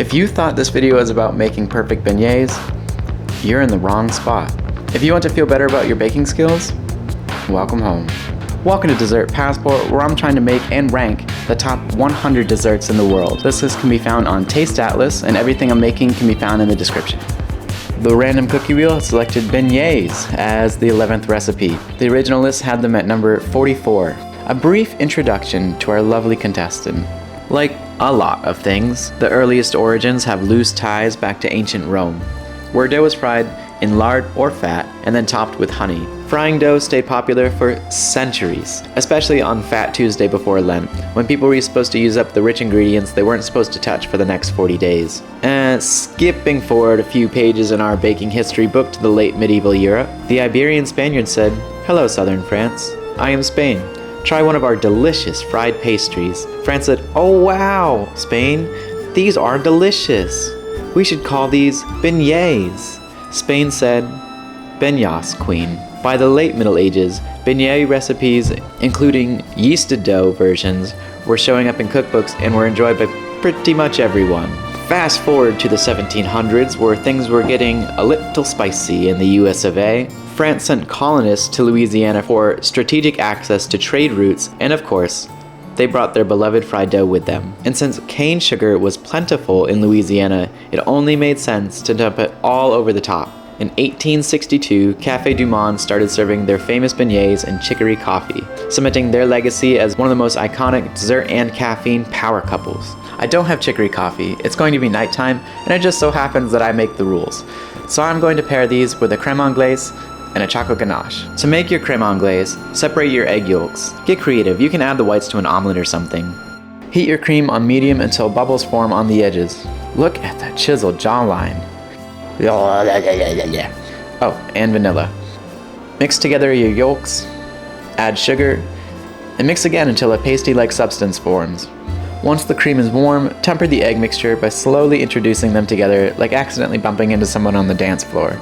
If you thought this video was about making perfect beignets, you're in the wrong spot. If you want to feel better about your baking skills, welcome home. Welcome to Dessert Passport, where I'm trying to make and rank the top 100 desserts in the world. This list can be found on Taste Atlas, and everything I'm making can be found in the description. The random cookie wheel has selected beignets as the 11th recipe. The original list had them at number 44. A brief introduction to our lovely contestant. Like a lot of things, the earliest origins have loose ties back to ancient Rome, where dough was fried in lard or fat and then topped with honey. Frying dough stayed popular for centuries, especially on Fat Tuesday before Lent, when people were supposed to use up the rich ingredients they weren't supposed to touch for the next 40 days. And skipping forward a few pages in our baking history book to the late medieval Europe, the Iberian Spaniard said, "Hello, southern France. I am Spain. Try one of our delicious fried pastries." France said, "Oh wow, Spain, these are delicious. We should call these beignets." Spain said, "Beignas, queen." By the late Middle Ages, beignet recipes, including yeasted dough versions, were showing up in cookbooks and were enjoyed by pretty much everyone. Fast forward to the 1700s, where things were getting a little spicy in the US of A. France sent colonists to Louisiana for strategic access to trade routes, and of course, they brought their beloved fried dough with them. And since cane sugar was plentiful in Louisiana, it only made sense to dump it all over the top. In 1862, Café du Monde started serving their famous beignets and chicory coffee, cementing their legacy as one of the most iconic dessert and caffeine power couples. I don't have chicory coffee, it's going to be nighttime, and it just so happens that I make the rules. So I'm going to pair these with a crème anglaise and a chocolate ganache. To make your crème anglaise, separate your egg yolks. Get creative, you can add the whites to an omelet or something. Heat your cream on medium until bubbles form on the edges. Look at that chiseled jawline. Oh, and vanilla. Mix together your yolks, add sugar, and mix again until a pasty-like substance forms. Once the cream is warm, temper the egg mixture by slowly introducing them together, like accidentally bumping into someone on the dance floor.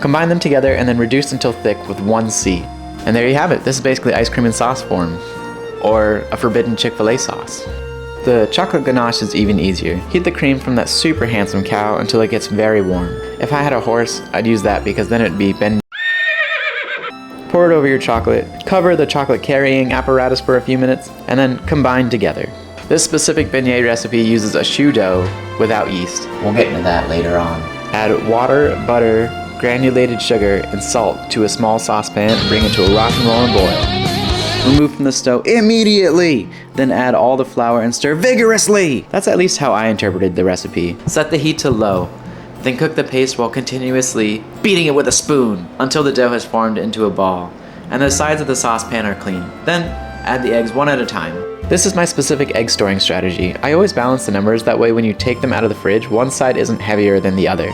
Combine them together and then reduce until thick with 1C. And there you have it. This is basically ice cream in sauce form, or a forbidden Chick-fil-A sauce. The chocolate ganache is even easier. Heat the cream from that super handsome cow until it gets very warm. If I had a horse, I'd use that because then it'd be Pour it over your chocolate, cover the chocolate carrying apparatus for a few minutes, and then combine together. This specific beignet recipe uses a choux dough without yeast. We'll get into that later on. Add water, butter, granulated sugar, and salt to a small saucepan and bring it to a rock and roll boil. Remove from the stove immediately, then add all the flour and stir vigorously. That's at least how I interpreted the recipe. Set the heat to low, then cook the paste while continuously beating it with a spoon until the dough has formed into a ball, and the sides of the saucepan are clean. Then add the eggs one at a time. This is my specific egg storing strategy. I always balance the numbers, that way when you take them out of the fridge, one side isn't heavier than the other.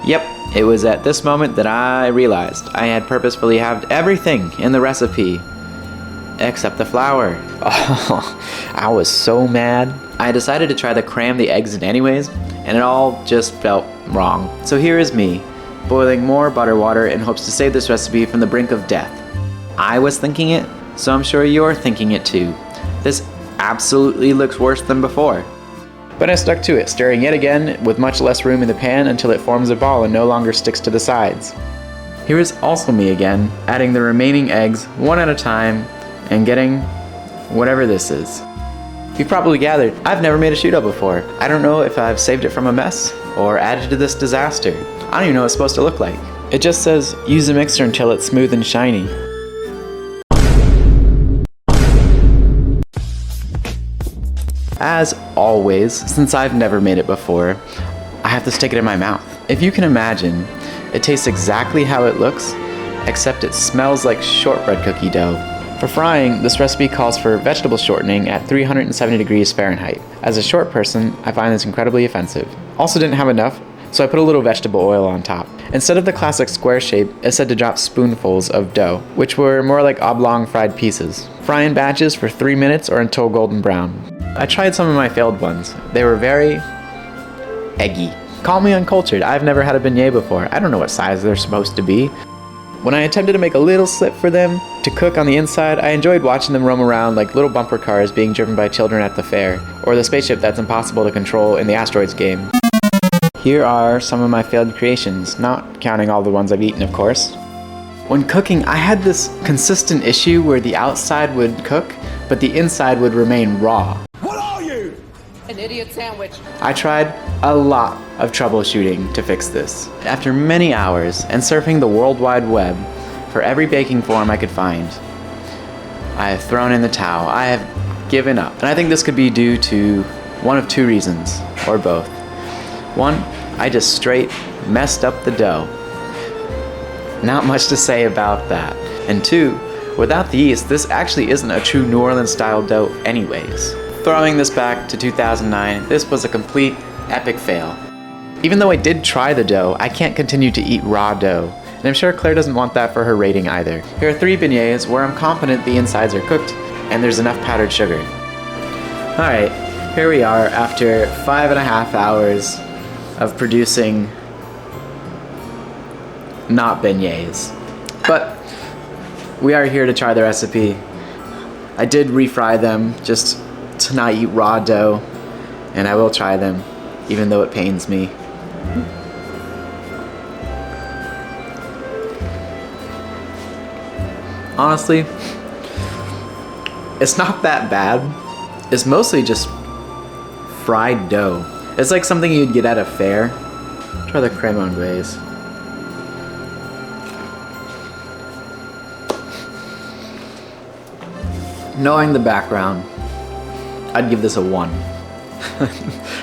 Yep, it was at this moment that I realized I had purposefully halved everything in the recipe. Except the flour. Oh, I was so mad. I decided to try to cram the eggs in anyways, and it all just felt wrong. So here is me, boiling more butter water in hopes to save this recipe from the brink of death. I was thinking it, so I'm sure you're thinking it too. This absolutely looks worse than before. But I stuck to it, stirring yet again with much less room in the pan until it forms a ball and no longer sticks to the sides. Here is also me again, adding the remaining eggs one at a time, and getting whatever this is. You've probably gathered, I've never made a choux dough before. I don't know if I've saved it from a mess or added to this disaster. I don't even know what it's supposed to look like. It just says, use a mixer until it's smooth and shiny. As always, since I've never made it before, I have to stick it in my mouth. If you can imagine, it tastes exactly how it looks, except it smells like shortbread cookie dough. For frying, this recipe calls for vegetable shortening at 370 degrees Fahrenheit. As a short person, I find this incredibly offensive. Also didn't have enough, so I put a little vegetable oil on top. Instead of the classic square shape, it said to drop spoonfuls of dough, which were more like oblong fried pieces. Fry in batches for 3 minutes or until golden brown. I tried some of my failed ones. They were very eggy. Call me uncultured, I've never had a beignet before. I don't know what size they're supposed to be. When I attempted to make a little slip for them to cook on the inside, I enjoyed watching them roam around like little bumper cars being driven by children at the fair, or the spaceship that's impossible to control in the Asteroids game. Here are some of my failed creations, not counting all the ones I've eaten, of course. When cooking, I had this consistent issue where the outside would cook, but the inside would remain raw. What are you? An idiot sandwich. I tried a lot of troubleshooting to fix this. After many hours and surfing the World Wide Web for every baking form I could find, I have thrown in the towel. I have given up. And I think this could be due to one of two reasons, or both. One, I just straight messed up the dough. Not much to say about that. And two, without the yeast, this actually isn't a true New Orleans style dough anyways. Throwing this back to 2009, this was a complete epic fail. Even though I did try the dough, I can't continue to eat raw dough. And I'm sure Claire doesn't want that for her rating either. Here are 3 beignets where I'm confident the insides are cooked and there's enough powdered sugar. Alright, here we are after 5.5 hours of producing not beignets. But we are here to try the recipe. I did refry them just to not eat raw dough, and I will try them even though it pains me. Honestly, it's not that bad. It's mostly just fried dough. It's like something you'd get at a fair. Try the creme anglaise. Knowing the background, I'd give this a 1.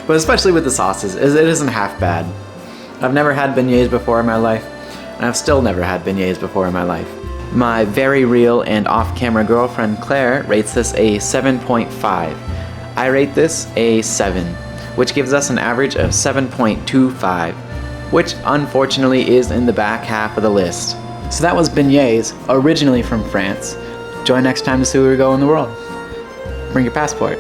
But especially with the sauces, it isn't half bad. I've never had beignets before in my life, and I've still never had beignets before in my life. My very real and off-camera girlfriend Claire rates this a 7.5. I rate this a 7, which gives us an average of 7.25, which unfortunately is in the back half of the list. So that was beignets, originally from France. Join next time to see where we go in the world. Bring your passport.